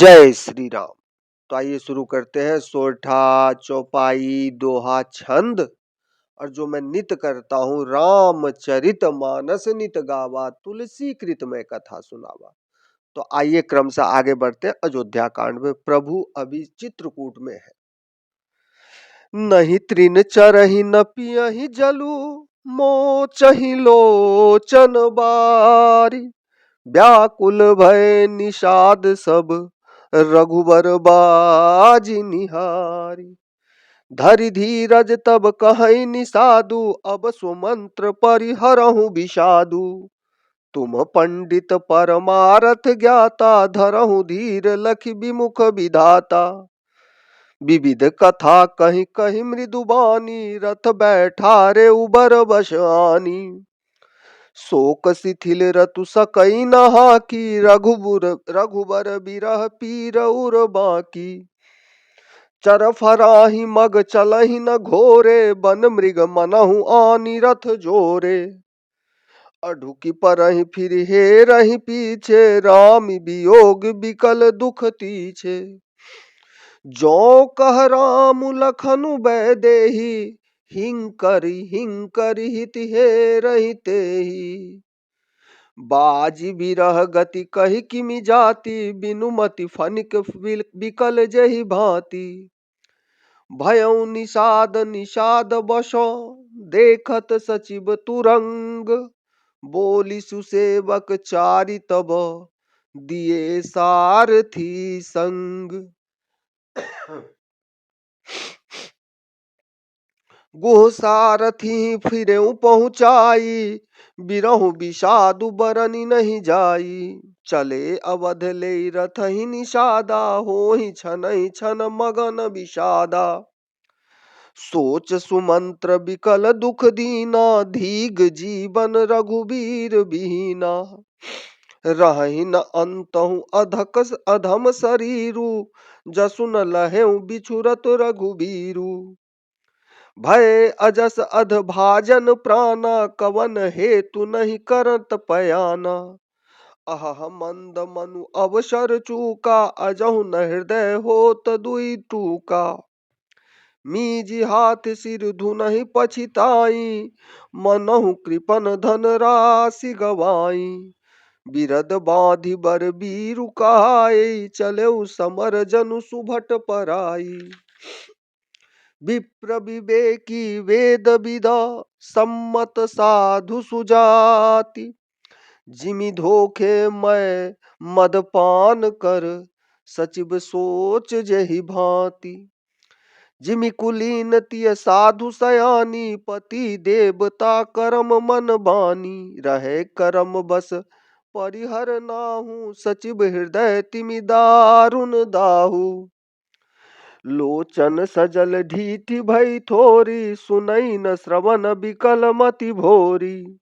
जय श्री राम। तो आइए शुरू करते हैं। सोरठा चौपाई दोहा छंद और जो मैं नित करता हूँ, रामचरित मानस नित गावा, तुलसी कृत में कथा सुनावा। तो आइए क्रम से आगे बढ़ते हैं। अयोध्या कांड में प्रभु अभी चित्रकूट में है। नहीं तृण चरहि न पियहि जलु, मोचहि लोचन बारी। व्याकुल भय निषाद सब, रघुबर बाजी निहारी। धरि धीरज तब कहै निषादु, अब सुमंत्र परिहरहु विषादु। तुम पंडित परमारथ ज्ञाता, धरहु धीर लखि विमुख विधाता। विविध कथा कहि कहि मृदुबानी, रथ बैठारे उबर बसानी। शोक शिथिल रतु सकई नहा की, रघुबर बिरह पीर उर बाकी। चर फराही मग चलहि न घोरे, बन मृग मनहु आनी रथ जोरे। अढुकी परहि फिर हेरहि पीछे, राम वियोग बिकल दुख तीछे। जो कह राम लखनु बैदेही, हिंकरि हिंकरि हित हेरहि तेहि। बाजी बिरह गति कहि किमि जाति, बिनु मति फनिक बिकल जहि भांति। भयउ निषाद निषाद बसो, देखत सचिव तुरंग। बोली सुसेवक चारि तब, दिए सारथी संग। गुह सारथी फिरेउ पहुँचाई, बिरहु विषादु बरनि नहीं जाई। चले अवध ले रथहि निषादा, होहि छनहि छन मगन विषादा। सोच सुमंत्र बिकल दुख दीना, धीग जीवन रघुबीर बीना। रहहि न अंतहु अधक अधम शरीरु, जसु न लहेउ बिछुरत रघुबीरु। भय अजस अध भाजन प्राणा, कवन हेतु नहीं करत पयाना। अहह मंद मनु अवसर चूका, अजहु न हृदय होत दुई टूका। मीजि हाथ सिर धुनहि पछिताई, मनहु कृपन धन राशि गवाई। बिरद बांधि बर बीरु कहाई, चलेउ समर जनु सुभट पराई। विप्र विवेकी वेद विदा, सम्मत साधु सुजाति। जिमि धोखे मैं मदपान कर, सचिव सोच जहि भांति। जिमि कुलीन तिय साधु सयानी, पति देवता करम मन बानी। रहे करम बस परिहर नाहु, सचिव हृदय तिमि दारुन दाहु। लोचन सजल ढीठी भई थोरी, सुनई न श्रवण बिकल मति भोरी।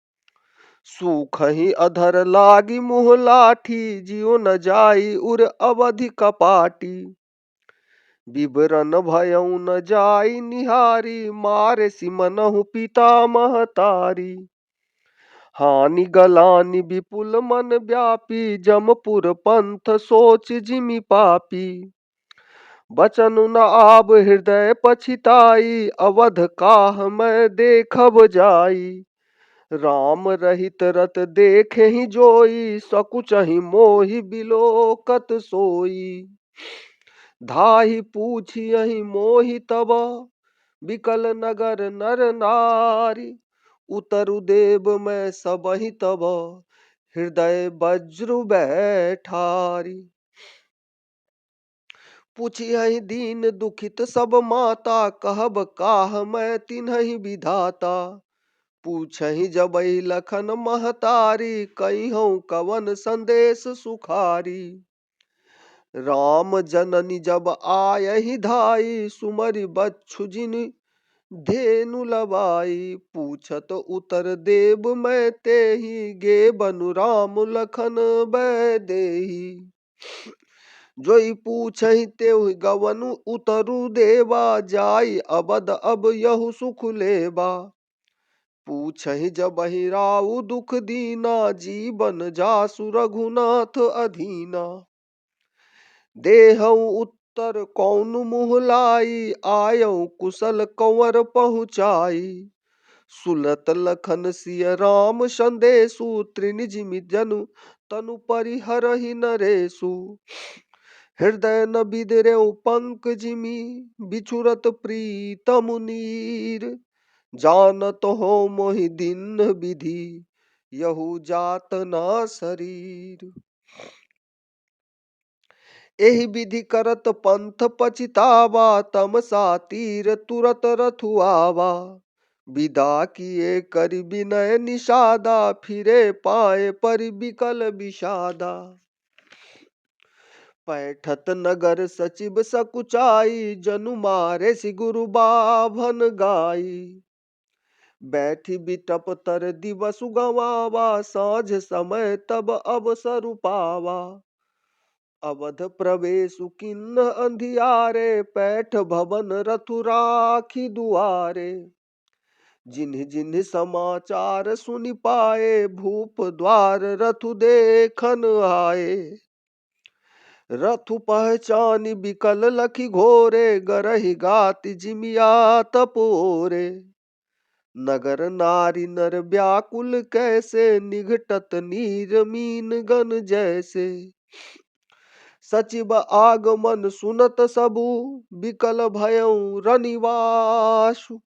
सूखहि अधर लागी मुँह लाठी, जियो न जाई उर अवधि कपाटी। विवरण भयउ न जाई निहारी, मारे सिमनहु पिता महतारी। हानि गलानि विपुल मन व्यापी, जमपुर पंथ सोच जिमि पापी। बचनु न आब हृदय पछिताई, अवध काह मैं देखब जाई। राम रहित रत देखेहि जोई, सकुचहि मोहि बिलोकत सोई। धाहि पूछियहि मोहि तब, बिकल नगर नर नारी। उतरु देव मैं सबहि तब, हृदय वज्र बैठारी। पूछियहि दीन दुखित सब माता, कहब काह मैं तिन्हहि विधाता। पूछहि जबहि लखन महतारी, कहिहउँ कवन संदेश सुखारी। राम जननी जब आयहि धाई, सुमरि बच्छु जिनि धेनु लबाई। पूछत उतर देव मैं तेहि, गे बनु राम लखन बैदेही। जोई पूछहि तेहु गवनु उतरु देवा, जाई अबद अब यहु सुख लेबा। पूछहि जबहि राउ दुख दीना, जीवन जासु रघुनाथ अधीना। देहऊ उत्तर कौन मुँह लाई, आयऊ कुशल कंवर पहुँचाई। सुलत लखन सिय राम संदेशु, त्रिनिजिमि जनु तनु परिहरहि नरेशु। हृदय न बिदरेउ पंकजिमि, बिछुरत प्रीतम नीर। जानत हो मोहि दिन विधि, यहु जात ना शरीर। एहि विधि करत पंथ पछितावा, तमसा तीर तुरत रथुआवा। विदा किए करि विनय निषादा, फिरे पाए परि बिकल विषादा। पैठत नगर सचिव सकुचाई, जनु मारे सि गुरु बाभन गाई। बैठी बिटप तर दिवस गवावा, साँझ समय तब अवसर पावा। अवध प्रवेशु किन्ह अंधियारे, पैठ भवन रथु राखी दुआरे। जिन्हि जिन्हि समाचार सुनि पाए, भूप द्वार रथु देखन आए। रथु पहचानि बिकल लखी घोरे, गरहि गाति जिमिया तपोरे। नगर नारी नर व्याकुल कैसे, निघटत नीर मीन गन जैसे। सचिव आगमन सुनत सबु, बिकल भयउ रनिवासु।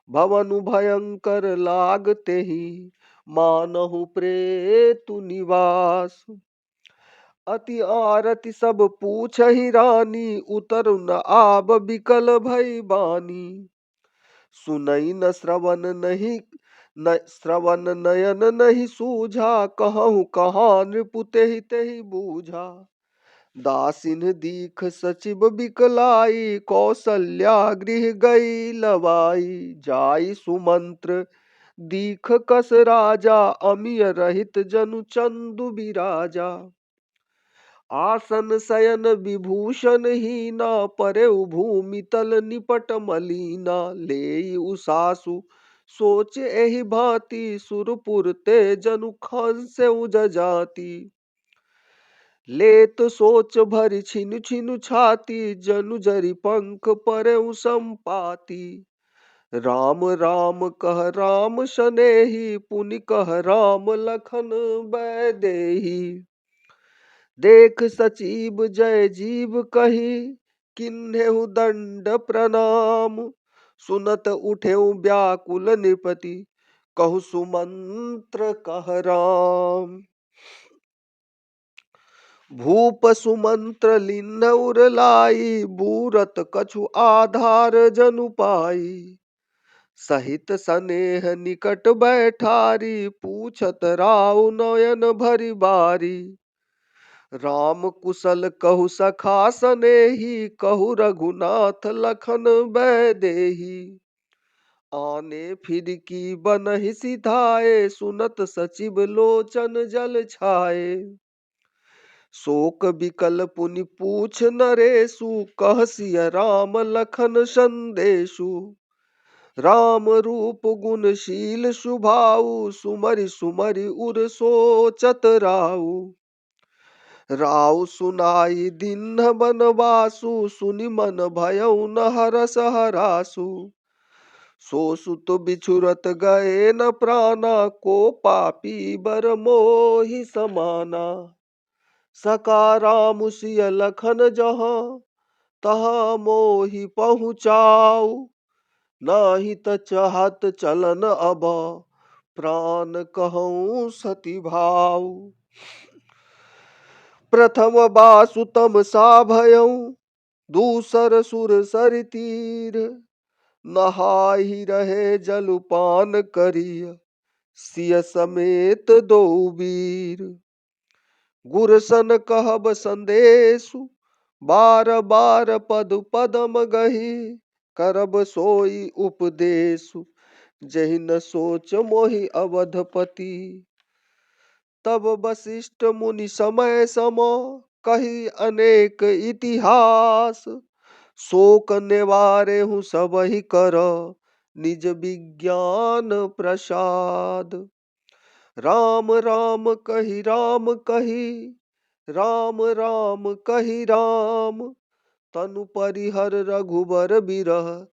भवनु भयंकर लागते ही, मानहु प्रेतु निवास। अति आरति सब पूछहि रानी, उतरु न आब बिकल भई बानी। सुनई न श्रवण नहीं न श्रवण नयन नहीं सूझा, कहूँ कहाँ नृपु तेहि तेहि बूझा। दासिन दीख सचिव बिकलाई, कौशल्या गृह गई लवाई। जाई सुमंत्र दीख कस राजा, अमिय रहित जनु चंदु बिराजा। आसन शयन विभूषण हीना, परेउ भूमि तल निपट मलीना। लेई उसासु सोच एहि भांति, सुरपुर ते जनु खांसेउ जजाति। लेत सोच भरि छिनु छिनु छाती, जनु जरि पंख परेउ संपाती। राम राम कह राम सनेही, पुनि कह राम लखन बैदेही। देख सचिव जय जीव कही, किन्हेउ दंड प्रणाम। सुनत उठेउ व्याकुल नृपति, कहु सुमंत्र कह राम। भूप सुमंत्र लिन्ह उरलाई, बूरत कछु आधार जनु पाई। सहित सनेह निकट बैठारी, पूछत राउ नयन भरि बारी। राम कुशल कहु सखा सनेही, कहु रघुनाथ लखन बैदेही। आने फिर की बनहि सिधाए, सुनत सचिव लोचन जल छाए। शोक बिकल पुनि पूछ नरेशु, कह सिय राम लखन संदेशु। राम रूप गुणशील सुभाऊ, सुमरि सुमरि उर सोचत राऊ। राव सुनाई दीन्ह बनवासु, सुनि मन भयउ न हरस हरासु। सो सुत बिछुरत गए न प्राणा, को पापी बर मोहि समाना। सका राम सिय लखन जहाँ, तहाँ मोहि पहुँचाऊ। नाही त चाहत चलन अब, प्राण कहूँ सती भाऊ। प्रथम बासु तमसा भयउ, दूसर सुर सरि तीर। नहाहि रहे जलुपान करिय, सिय समेत दो वीर। गुरसन कहब संदेशु, बार बार पद पदम गही। करब सोई उपदेशु, जहि न सोच मोहि अवधपति। तब वशिष्ठ मुनि समय सम, कही अनेक इतिहास। शोक निवारेहु सबहि कर, निज विज्ञान प्रसाद। राम राम कही राम राम कहि राम, तनु परिहर रघुबर बिरह।